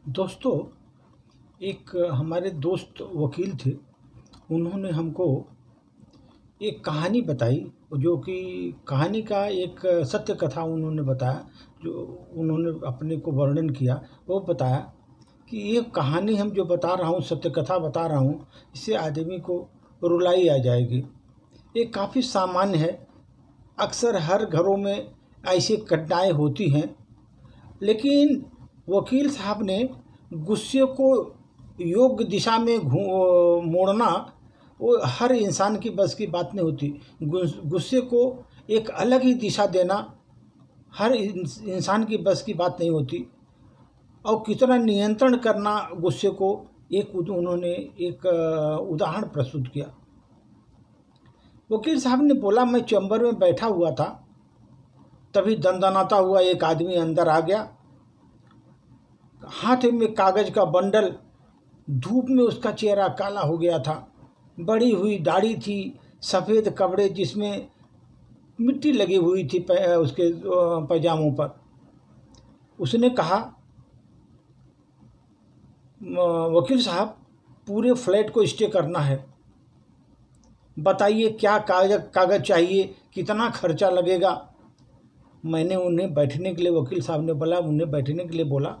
दोस्तों, एक हमारे दोस्त वकील थे। उन्होंने हमको एक कहानी बताई, जो कि कहानी का एक सत्य कथा उन्होंने बताया। जो उन्होंने अपने को वर्णन किया, वो बताया कि ये कहानी हम जो बता रहा हूँ, सत्य कथा बता रहा हूँ, इससे आदमी को रुलाई आ जाएगी। ये काफ़ी सामान्य है। अक्सर हर घरों में ऐसी घटनाएँ होती हैं। लेकिन वकील साहब ने गुस्से को योग्य दिशा में मोड़ना, वो हर इंसान की बस की बात नहीं होती। गुस्से को एक अलग ही दिशा देना हर इंसान की बस की बात नहीं होती। और कितना नियंत्रण करना गुस्से को, उन्होंने एक उदाहरण प्रस्तुत किया। वकील साहब ने बोला, मैं चैम्बर में बैठा हुआ था, तभी दंदनाता हुआ एक आदमी अंदर आ गया। हाथ में कागज का बंडल, धूप में उसका चेहरा काला हो गया था। बड़ी हुई दाढ़ी थी, सफ़ेद कपड़े जिसमें मिट्टी लगी हुई थी उसके पैजामों पर। उसने कहा, वकील साहब, पूरे फ्लैट को स्टे करना है, बताइए क्या कागज चाहिए, कितना खर्चा लगेगा। मैंने उन्हें बैठने के लिए, वकील साहब ने बोला, उन्हें बैठने के लिए बोला।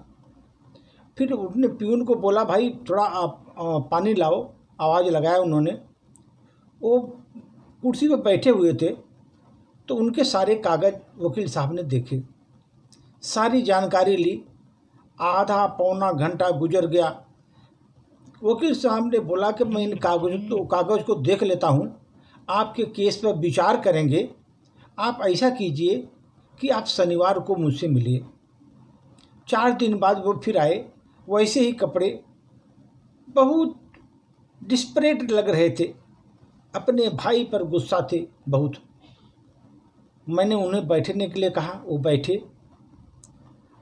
फिर उन्होंने प्यून को बोला, भाई थोड़ा आप पानी लाओ। आवाज़ लगाया उन्होंने। वो कुर्सी पर बैठे हुए थे, तो उनके सारे कागज़ वकील साहब ने देखे, सारी जानकारी ली। आधा पौना घंटा गुजर गया। वकील साहब ने बोला कि मैं इन कागज़ को देख लेता हूँ, आपके केस पर विचार करेंगे। आप ऐसा कीजिए कि आप शनिवार को मुझसे मिलिए। 4 दिन बाद वो फिर आए, वैसे ही कपड़े, बहुत डिस्परेट लग रहे थे, अपने भाई पर गुस्सा थे बहुत। मैंने उन्हें बैठने के लिए कहा, वो बैठे।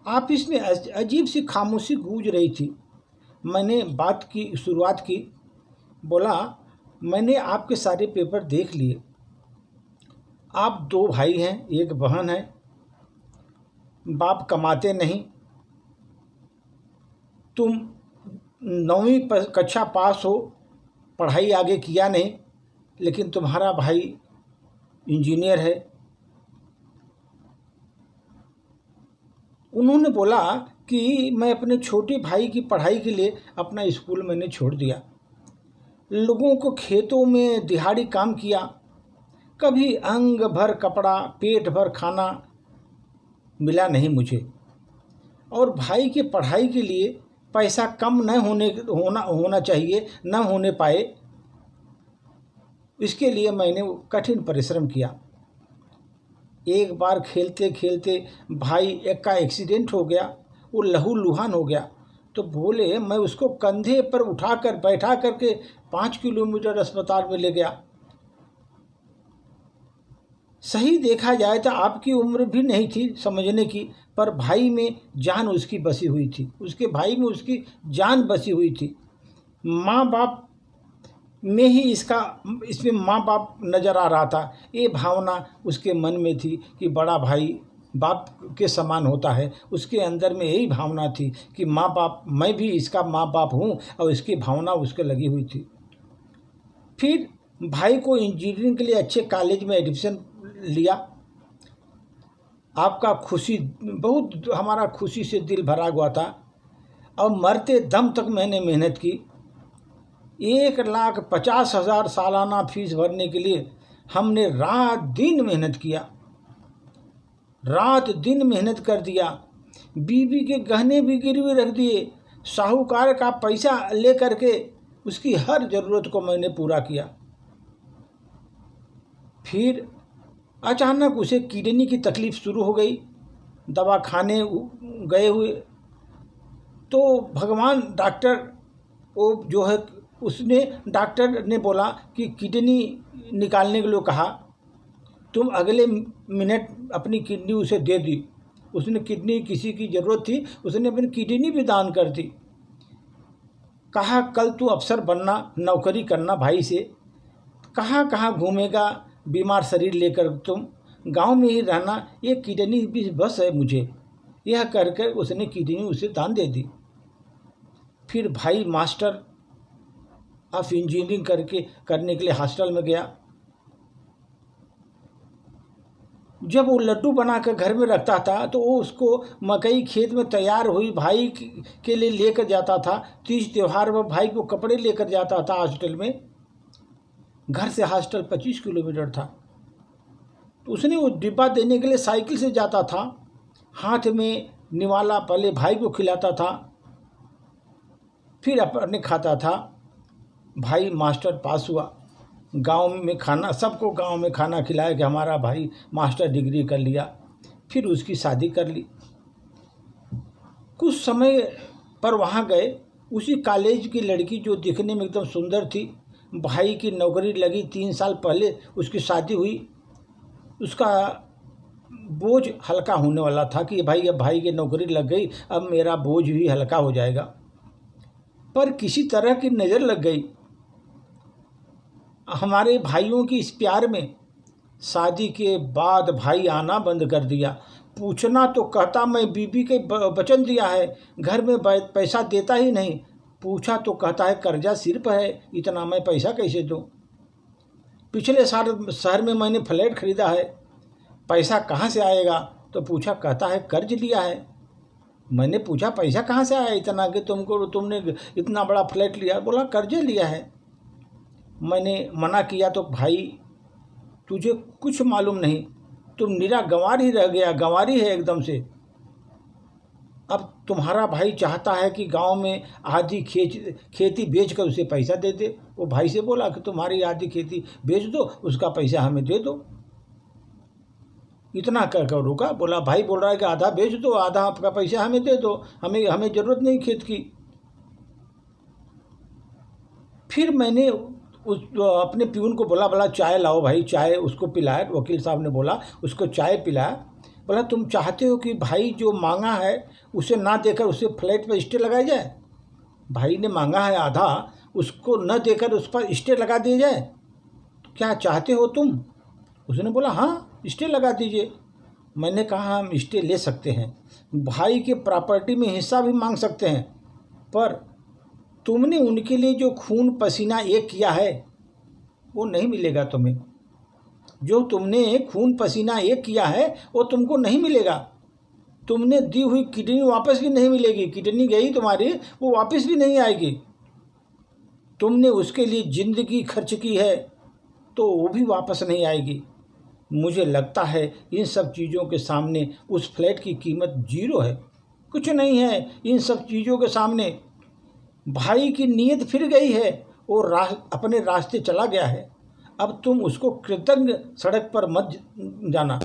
आप इसमें अजीब सी खामोशी गूंज रही थी। मैंने बात की शुरुआत की, बोला, मैंने आपके सारे पेपर देख लिए। आप 2 भाई हैं, एक बहन है, बाप कमाते नहीं, तुम 9वीं कक्षा पास हो, पढ़ाई आगे किया नहीं, लेकिन तुम्हारा भाई इंजीनियर है। उन्होंने बोला कि मैं अपने छोटे भाई की पढ़ाई के लिए अपना स्कूल मैंने छोड़ दिया, लोगों को खेतों में दिहाड़ी काम किया, कभी अंग भर कपड़ा, पेट भर खाना मिला नहीं मुझे। और भाई के पढ़ाई के लिए पैसा कम न होना चाहिए, न होने पाए, इसके लिए मैंने कठिन परिश्रम किया। एक बार खेलते खेलते भाई एक का एक्सीडेंट हो गया, वो लहूलुहान हो गया। तो बोले, मैं उसको कंधे पर उठाकर बैठा करके 5 किलोमीटर अस्पताल में ले गया। सही देखा जाए तो आपकी उम्र भी नहीं थी समझने की, पर भाई में जान उसकी बसी हुई थी, उसके भाई में उसकी जान बसी हुई थी। माँ बाप में ही इसमें माँ बाप नज़र आ रहा था। ये भावना उसके मन में थी कि बड़ा भाई बाप के समान होता है। उसके अंदर में यही भावना थी कि माँ बाप, मैं भी इसका माँ बाप हूँ, और इसकी भावना उसके लगी हुई थी। फिर भाई को इंजीनियरिंग के लिए अच्छे कॉलेज में एडमिशन लिया। आपका खुशी, बहुत हमारा खुशी से दिल भरा हुआ था। और मरते दम तक मैंने मेहनत की। 1,50,000 सालाना फीस भरने के लिए हमने रात दिन मेहनत किया, रात दिन मेहनत कर दिया। बीवी के गहने भी गिरवी रख दिए, साहूकार का पैसा ले करके उसकी हर ज़रूरत को मैंने पूरा किया। फिर अचानक उसे किडनी की तकलीफ़ शुरू हो गई। दवा खाने गए हुए तो भगवान, डॉक्टर वो जो है, उसने, डॉक्टर ने बोला कि किडनी निकालने के लिए कहा। तुम अगले मिनट अपनी किडनी उसे दे दी। उसने किडनी, किसी की ज़रूरत थी, उसने अपनी किडनी भी दान कर दी। कहा, कल तू अफसर बनना, नौकरी करना भाई से, कहाँ कहाँ घूमेगा बीमार शरीर लेकर, तुम गांव में ही रहना, ये किडनी भी बस है मुझे। यह कर उसने किडनी उसे दान दे दी। फिर भाई मास्टर ऑफ इंजीनियरिंग करने के लिए हॉस्टल में गया। जब वो लड्डू बना कर घर में रखता था तो वो उसको मकई खेत में तैयार हुई भाई के लिए लेकर जाता था। तीज त्यौहार में भाई को कपड़े लेकर जाता था हॉस्टल में। घर से हॉस्टल 25 किलोमीटर था। तो उसने वो डिब्बा देने के लिए साइकिल से जाता था, हाथ में निवाला पहले भाई को खिलाता था, फिर अपने खाता था। भाई मास्टर पास हुआ, गांव में खाना, सबको गांव में खाना खिलाया कि हमारा भाई मास्टर डिग्री कर लिया। फिर उसकी शादी कर ली। कुछ समय पर वहाँ गए, उसी कॉलेज की लड़की जो दिखने में एकदम सुंदर थी, भाई की नौकरी लगी, 3 साल पहले उसकी शादी हुई। उसका बोझ हल्का होने वाला था कि भाई अब भाई की नौकरी लग गई, अब मेरा बोझ भी हल्का हो जाएगा। पर किसी तरह की नज़र लग गई हमारे भाइयों की इस प्यार में। शादी के बाद भाई आना बंद कर दिया। पूछना तो कहता मैं बीबी के वचन दिया है, घर में पैसा देता ही नहीं। पूछा तो कहता है कर्जा सिर पर है, इतना मैं पैसा कैसे दूँ। पिछले साल शहर में मैंने फ्लैट खरीदा है, पैसा कहाँ से आएगा। तो पूछा, कहता है कर्ज लिया है। मैंने पूछा पैसा कहाँ से आया इतना कि तुमने इतना बड़ा फ्लैट लिया। बोला कर्जे लिया है। मैंने मना किया तो भाई तुझे कुछ मालूम नहीं, तुम निरा गंवार ही रह गया, गंवारी है एकदम से। अब तुम्हारा भाई चाहता है कि गांव में आधी खेती बेच कर उसे पैसा दे दे। वो भाई से बोला कि तुम्हारी आधी खेती बेच दो, उसका पैसा हमें दे दो। इतना कर रुका। बोला भाई बोल रहा है कि आधा बेच दो, आधा आपका पैसा हमें दे दो, हमें ज़रूरत नहीं खेत की। फिर मैंने अपने प्यून को बोला चाय लाओ भाई, चाय उसको पिलाया। वकील साहब ने बोला उसको चाय पिलाया। बोला तुम चाहते हो कि भाई जो मांगा है उसे ना देकर उसे फ्लैट पर स्टे लगाया जाए। भाई ने मांगा है आधा, उसको न देकर उस पर स्टे लगा दिया जाए, क्या चाहते हो तुम। उसने बोला हाँ स्टे लगा दीजिए। मैंने कहा हम स्टे ले सकते हैं, भाई के प्रॉपर्टी में हिस्सा भी मांग सकते हैं, पर तुमने उनके लिए जो खून पसीना एक किया है वो नहीं मिलेगा तुम्हें। जो तुमने खून पसीना एक किया है वो तुमको नहीं मिलेगा। तुमने दी हुई किडनी वापस भी नहीं मिलेगी। किडनी गई तुम्हारी, वो वापस भी नहीं आएगी। तुमने उसके लिए ज़िंदगी खर्च की है तो वो भी वापस नहीं आएगी। मुझे लगता है इन सब चीज़ों के सामने उस फ्लैट की कीमत 0 है, कुछ नहीं है इन सब चीज़ों के सामने। भाई की नीयत फिर गई है, वो अपने रास्ते चला गया है। अब तुम उसको कृतज्ञ सड़क पर मत जाना।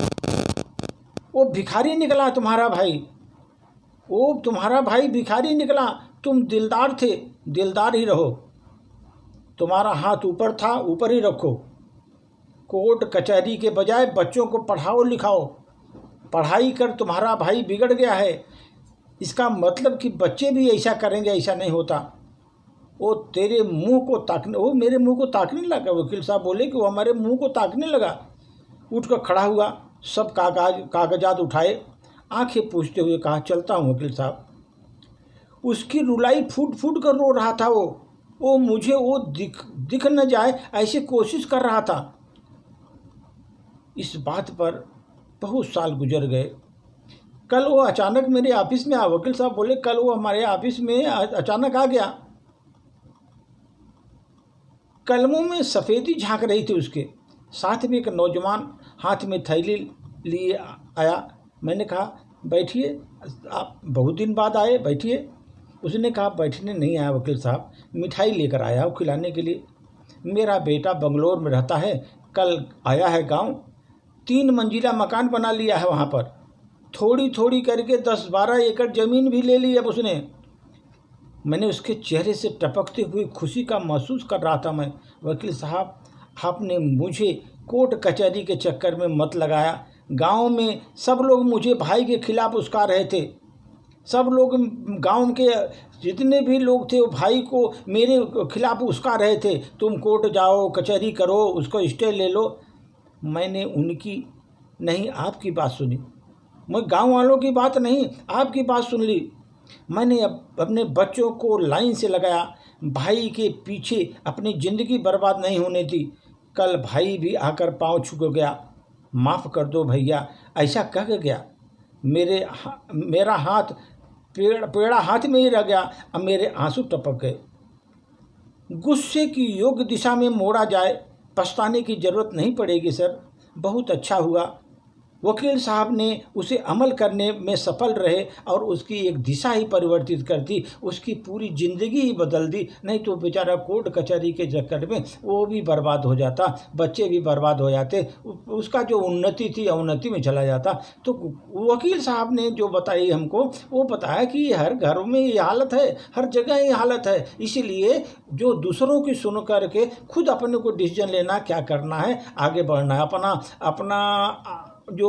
वो भिखारी निकला तुम्हारा भाई, वो तुम्हारा भाई भिखारी निकला। तुम दिलदार थे, दिलदार ही रहो। तुम्हारा हाथ ऊपर था, ऊपर ही रखो। कोर्ट कचहरी के बजाय बच्चों को पढ़ाओ लिखाओ। पढ़ाई कर तुम्हारा भाई बिगड़ गया है, इसका मतलब कि बच्चे भी ऐसा करेंगे, ऐसा नहीं होता। वो तेरे मुंह को ताकने, वो मेरे मुंह को ताकने लगा। वकील साहब बोले कि वो हमारे मुंह को ताकने लगा। उठकर खड़ा हुआ, सब कागजात उठाए, आंखें पूछते हुए कहा चलता हूँ वकील साहब। उसकी रुलाई फूट फूट कर रो रहा था। वो मुझे वो दिख न जाए ऐसी कोशिश कर रहा था। इस बात पर बहुत साल गुजर गए। कल वो अचानक मेरे ऑफिस में आया। वकील साहब बोले कल वो हमारे ऑफिस में अचानक आ गया। कलमों में सफ़ेदी झांक रही थी उसके साथ में एक नौजवान हाथ में थैली लिए आया। मैंने कहा बैठिए, आप बहुत दिन बाद आए, बैठिए। उसने कहा बैठने नहीं आया वकील साहब, मिठाई लेकर आया हूँ खिलाने के लिए। मेरा बेटा बंगलोर में रहता है, कल आया है गांव, 3 मंजिला मकान बना लिया है वहाँ पर। थोड़ी थोड़ी करके 10-12 एकड़ ज़मीन भी ले ली अब उसने। मैंने उसके चेहरे से टपकते हुए खुशी का महसूस कर रहा था मैं। वकील साहब आपने मुझे कोर्ट कचहरी के चक्कर में मत लगाया। गांव में सब लोग मुझे भाई के खिलाफ उस्का रहे थे। सब लोग गांव के जितने भी लोग थे वो भाई को मेरे खिलाफ उस्का रहे थे। तुम कोर्ट जाओ, कचहरी करो, उसको स्टे ले लो। मैंने उनकी नहीं आपकी बात सुनी। मैं गांव वालों की बात नहीं आपकी बात सुन ली। मैंने अपने बच्चों को लाइन से लगाया, भाई के पीछे अपनी ज़िंदगी बर्बाद नहीं होने दी। कल भाई भी आकर पाँव छू गया, माफ़ कर दो भैया, ऐसा कह गया। मेरा हाथ पेड़ा हाथ में ही रह गया। अब मेरे आंसू टपक गए। गुस्से की योग्य दिशा में मोड़ा जाए, पछताने की ज़रूरत नहीं पड़ेगी सर। बहुत अच्छा हुआ वकील साहब ने उसे अमल करने में सफल रहे और उसकी एक दिशा ही परिवर्तित कर दी, उसकी पूरी ज़िंदगी ही बदल दी। नहीं तो बेचारा कोर्ट कचहरी के चक्कर में वो भी बर्बाद हो जाता, बच्चे भी बर्बाद हो जाते, उसका जो उन्नति थी अवनति में चला जाता। तो वकील साहब ने जो बताई हमको, वो बताया कि हर घर में ये हालत है, हर जगह ये हालत है। इसीलिए जो दूसरों की सुन करके खुद अपने को डिसीजन लेना, क्या करना है, आगे बढ़ना है, अपना जो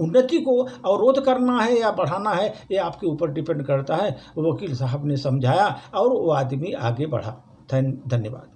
उन्नति को अवरोध करना है या बढ़ाना है, ये आपके ऊपर डिपेंड करता है। वकील साहब ने समझाया और वो आदमी आगे बढ़ा। धन्यवाद।